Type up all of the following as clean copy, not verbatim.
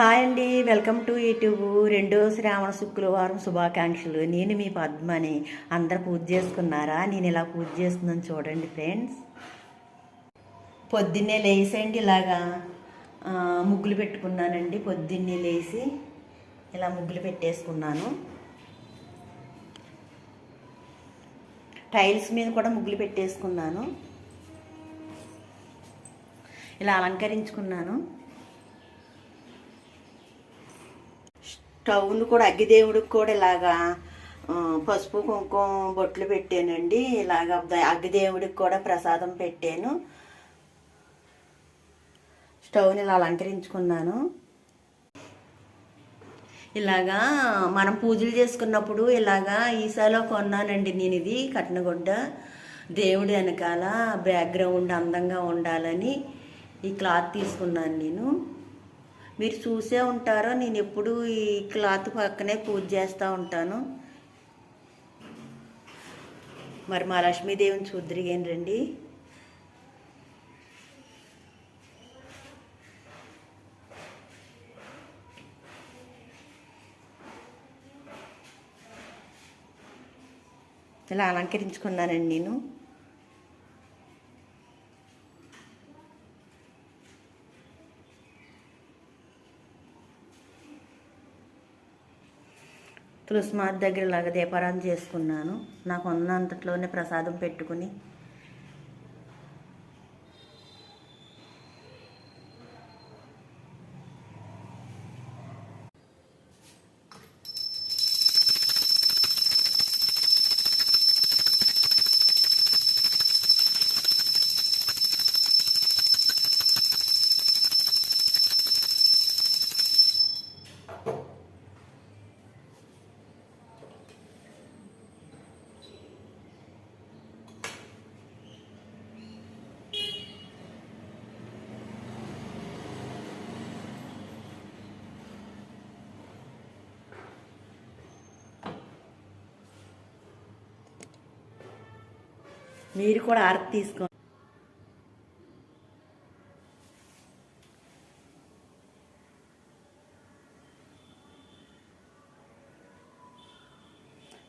Hi అండి, welcome to YouTube. రెండో శ్రావణ శుక్రవారం శుభాకాంక్షలు. నేను మీ పద్మని. అందరు పూజ చేసుకున్నారా? నేను ఇలా పూజ చేస్తున్నాను చూడండి ఫ్రెండ్స్. పొద్దున్నే లేసండి ఇలాగా ముగ్గులు పెట్టుకున్నానండి. పొద్దున్నే లేచి ఇలా ముగ్గులు పెట్టేసుకున్నాను. టైల్స్ మీద కూడా ముగ్గులు పెట్టేసుకున్నాను. ఇలా అలంకరించుకున్నాను. స్టవ్ను కూడా అగ్గిదేవుడికి కూడా ఇలాగా పసుపు కుంకుమ బొట్లు పెట్టానండి. ఇలాగ అగ్గిదేవుడికి కూడా ప్రసాదం పెట్టాను. స్టవ్ని ఇలా అలంకరించుకున్నాను. ఇలాగా మనం పూజలు చేసుకున్నప్పుడు ఇలాగా ఈసాలో కొన్నానండి నేను. ఇది కట్నగుడ్డ దేవుడి వెనకాల బ్యాక్గ్రౌండ్ అందంగా ఉండాలని ఈ క్లాత్ తీసుకున్నాను నేను. మీరు చూసే ఉంటారో, నేను ఎప్పుడు ఈ క్లాత్ పక్కనే పూజ చేస్తూ ఉంటాను. మరి మా లక్ష్మీదేవిని చూద్దరిగాను రండి. ఇలా అలంకరించుకున్నానండి నేను. తులసిమాత దగ్గర ఇలాగ దీపారాధన చేసుకున్నాను. నాకు ఉన్నంతట్లోనే ప్రసాదం పెట్టుకుని మీరు కూడా ఆరతి తీసుకోండి.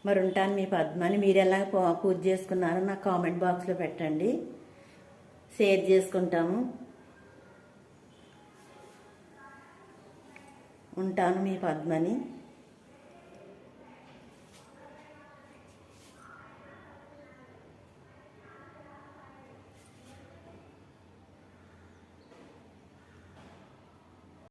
మరి ఉంటాను మీ పద్మని. మీరు ఎలా పూజ చేసుకున్నారో నాకు కామెంట్ బాక్స్లో పెట్టండి, షేర్ చేసుకుంటాము. ఉంటాను మీ పద్మని.